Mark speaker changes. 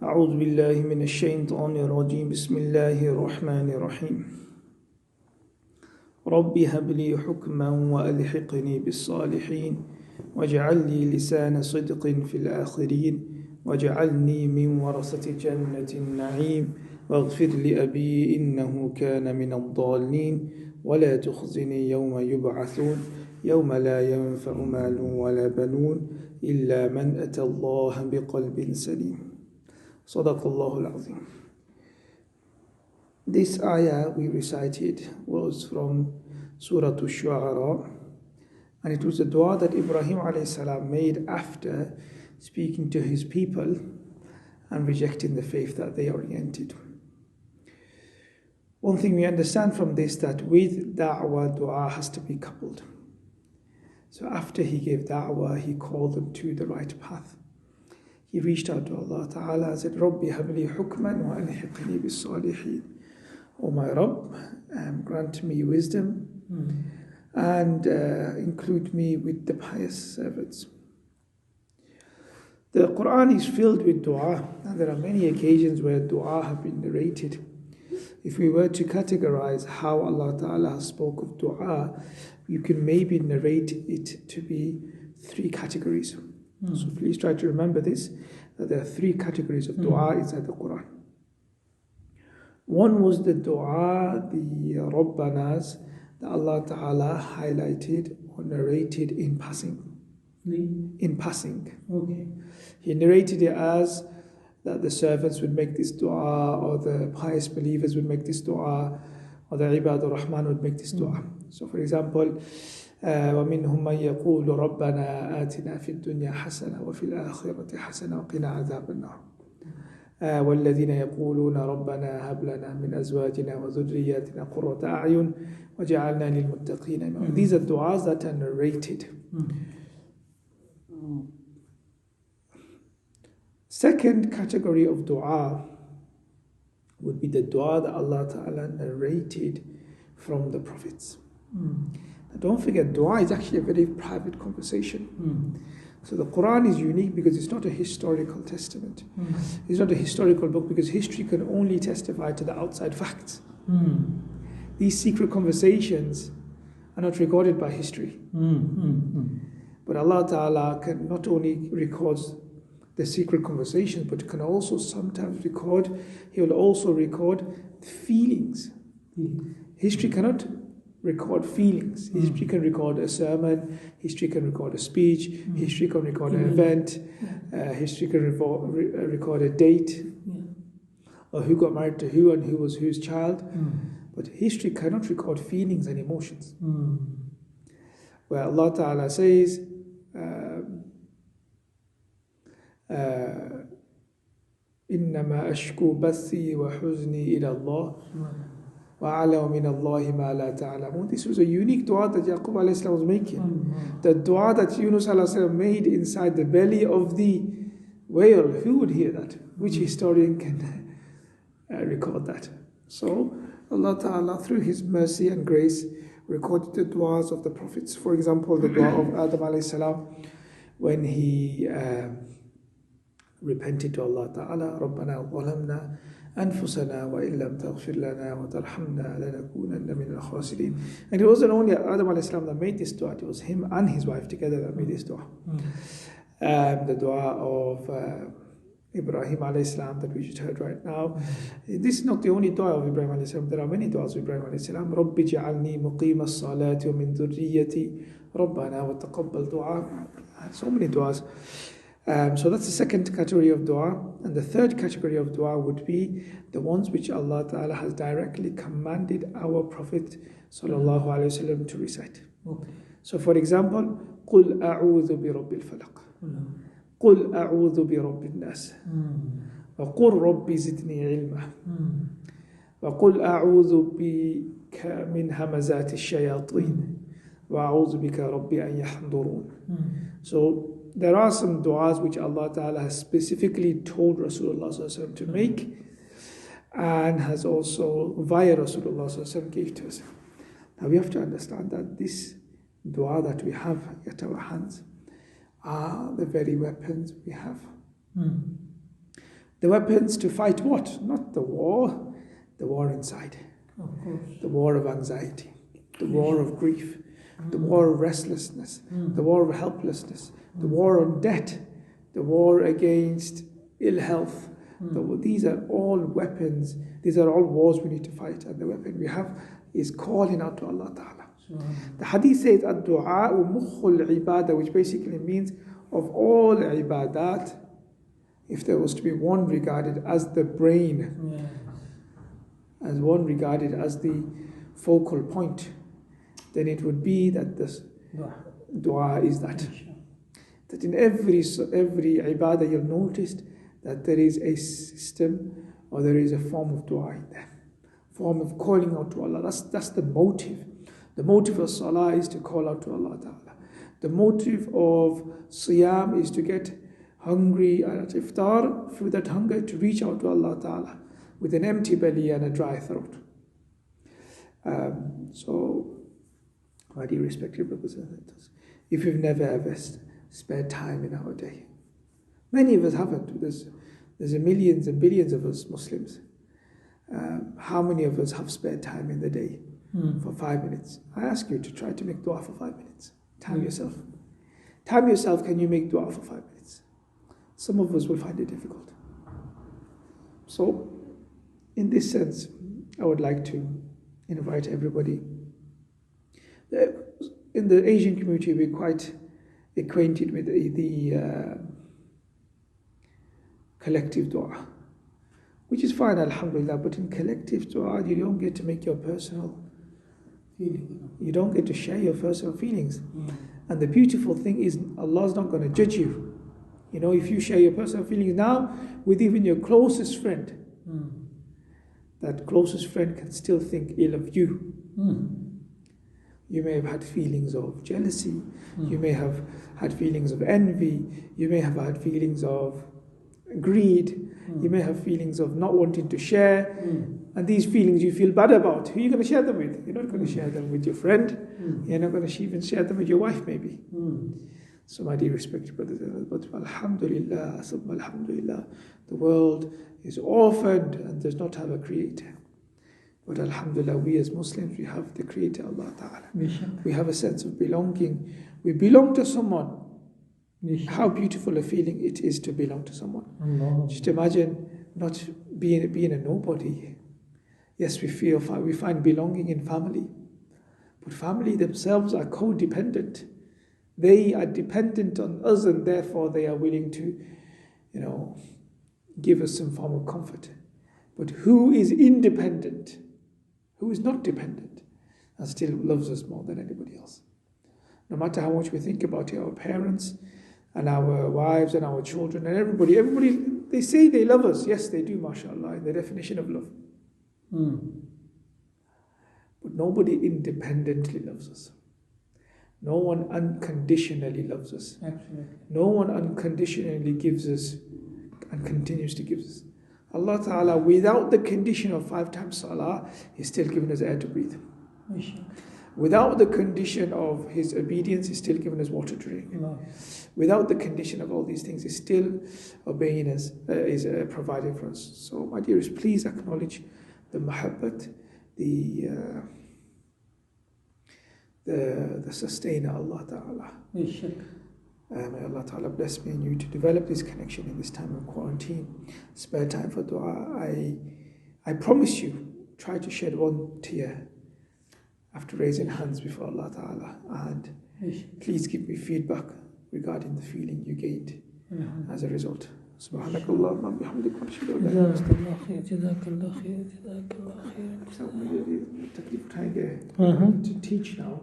Speaker 1: أعوذ بالله من الشيطان الرجيم بسم الله الرحمن الرحيم رب هب لي حكما وألحقني بالصالحين واجعل لي لسان صدق في الآخرين واجعلني من ورثة جنة النعيم واغفر لأبي إنه كان من الضالين ولا تخزني يوم يبعثون يوم لا ينفع مال ولا بنون إلا من أتى الله بقلب سليم صدق الله العظيم. This ayah we recited was from Surah Ash-Shu'ara, and it was a dua that Ibrahim a.s. made after speaking to his people and rejecting the faith that they oriented. One thing we understand from this, that with da'wah, dua has to be coupled. So after he gave da'wah, he called them to the right path. He reached out to Allah Ta'ala and said, Rabbi habli hukman wa alhiqni bis salihin. O my Rabb, grant me wisdom and include me with the pious servants. The Quran is filled with dua, and there are many occasions where dua have been narrated. If we were to categorize how Allah Ta'ala spoke of dua, you can maybe narrate it to be three categories. So please try to remember this, that there are three categories of dua inside the Quran. One was the dua, the Rabbanas, that Allah Ta'ala highlighted or narrated in passing. In passing.
Speaker 2: Okay.
Speaker 1: He narrated it as that the servants would make this dua, or the pious believers would make this dua, or the Ibadur Rahman would make this dua. So for example, وَمِنْهُمْ مَنْ يَقُولُ رَبَّنَا آتِنَا فِي الدُّنْيا حَسَنَةً وَفِي الْآخِرَةِ حَسَنَةً وَقِنَا عَذَابَ النَّارِ والذين يقولون ربنا هب لنا من أزواجنا وذرياتنا قرة أعين وجعلنا للمتقين إماما. These are du'as that are narrated. Second category of dua would be the dua that Allah Ta'ala narrated from the prophets. Now don't forget, dua is actually a very private conversation. So the Quran is unique because it's not a historical testament. It's not a historical book because history can only testify to the outside facts. These secret conversations are not recorded by history. But Allah Ta'ala can not only record the secret conversations, but can also sometimes record, He will also record feelings. History cannot record feelings. History can record a sermon, history can record a speech, history can record an event, history can record a date, or who got married to who and who was whose child. But history cannot record feelings and emotions. Where Allah Ta'ala says, إنما أشكو بثي وحزني إلى الله وأعلم من الله ما لا تعلمون. This was a unique dua that Yaqub a.s. was making. The dua that Yunus a.s. made inside the belly of the whale. Who would hear that? Which historian can record that? So Allah Ta'ala, through His mercy and grace, recorded the duas of the prophets. For example, the dua of Adam a.s. when he repented to Allah Ta'ala, رَبَّنَا ظَلَمْنَا أَنفُسَنَا وَإِن لَمْ تَغْفِرْ لَنَا وَتَرْحَمْنَا لَنَكُونَنَّ مِنَ الْخَاسِرِينَ. And it wasn't only Adam a.s. that made this dua, it was him and his wife together that made this dua. The dua of Ibrahim a.s. that we just heard right now. This is not the only dua of Ibrahim a.s. There are many duas of Ibrahim a.s. رَبِّ جَعَلْنِي مُقِيمَ الصَّلَاةِ وَمِن ذُرِّيَّتِي رَبَّنَا وَتَقَبَّلْ دُعَاء. So many duas. So that's the second category of dua. And the third category of dua would be the ones which Allah Ta'ala has directly commanded our Prophet Sallallahu Alaihi Wasallam to recite. So for example, قُلْ أَعُوذُ بِرَبِّ الْفَلَقِ قُلْ أَعُوذُ بِرَبِّ النَّاسِ وَقُلْ رَبِّ زِدْنِي عِلْمًا وَقُلْ أَعُوذُ بِكَ مِنْ هَمَزَاتِ الشَّيَاطِينِ وَأَعُوذُ بِكَ رَبِّ أَنْ يَحْضُرُونَ. So there are some du'as which Allah Ta'ala has specifically told Rasulullah to make, and has also via Rasulullah gave to us. Now we have to understand that this dua that we have at our hands are the very weapons we have. The weapons to fight what? Not the war inside. The war of anxiety, the war of grief, the war of restlessness, the war of helplessness, the war on debt, the war against ill health. These are all weapons. These are all wars we need to fight. And the weapon we have is calling out to Allah Ta'ala. The hadith says, Ad-du'a'u mukhul ibadah, which basically means of all ibadat, if there was to be one regarded as the brain, as one regarded as the focal point, then it would be that this dua is that. That in every ibadah you'll notice that there is a system or there is a form of dua in there. Form of calling out to Allah. That's the motive. The motive of salah is to call out to Allah Ta'ala. The motive of siyam is to get hungry at iftar, through that hunger to reach out to Allah Ta'ala with an empty belly and a dry throat. So, my dear respected brothers and sisters, if you've never ever spared time in our day, many of us haven't. There's millions and billions of us Muslims. How many of us have spared time in the day for 5 minutes? I ask you to try to make dua for 5 minutes. Time yourself. Time yourself, can you make dua for 5 minutes? Some of us will find it difficult. So, in this sense, I would like to invite everybody. In the Asian community, we're quite acquainted with the collective dua, which is fine, alhamdulillah, but in collective dua, you don't get to make your personal feeling. You don't get to share your personal feelings. And the beautiful thing is, Allah's not going to judge you. You know, if you share your personal feelings now with even your closest friend, that closest friend can still think ill of you. You may have had feelings of jealousy. You may have had feelings of envy. You may have had feelings of greed. You may have feelings of not wanting to share. And these feelings you feel bad about. Who are you going to share them with? You're not going to share them with your friend. You're not going to even share them with your wife, maybe. So, my dear respected brothers and sisters, but alhamdulillah, alhamdulillah, the world is orphaned and does not have a creator. But alhamdulillah, we as Muslims, we have the creator, Allah Ta'ala. We have a sense of belonging. We belong to someone. How beautiful a feeling it is to belong to someone. Just imagine not being a nobody. Yes, we find belonging in family. But family themselves are codependent. They are dependent on us, and therefore they are willing to, give us some form of comfort. But who is independent? Who is not dependent and still loves us more than anybody else? No matter how much we think about our parents and our wives and our children and everybody, they say they love us. Yes, they do, mashallah, in the definition of love. But nobody independently loves us. No one unconditionally loves us.
Speaker 2: Absolutely.
Speaker 1: No one unconditionally gives us and continues to give us. Allah Ta'ala, without the condition of 5 times salah, He's still giving us air to breathe. Without the condition of His obedience, He's still giving us water to drink. Without the condition of all these things, He's still obeying us, is providing for us. So, my dearest, please acknowledge the mahabbat, the sustainer, Allah Ta'ala. May Allah Ta'ala bless me and you to develop this connection in this time of quarantine. Spare time for dua. I promise you, try to shed one tear after raising hands before Allah Ta'ala, and please give me feedback regarding the feeling you gained as a result. سبحانك اللهم وبحمدك ونشهد أن لا إله إلا أنت. To teach now.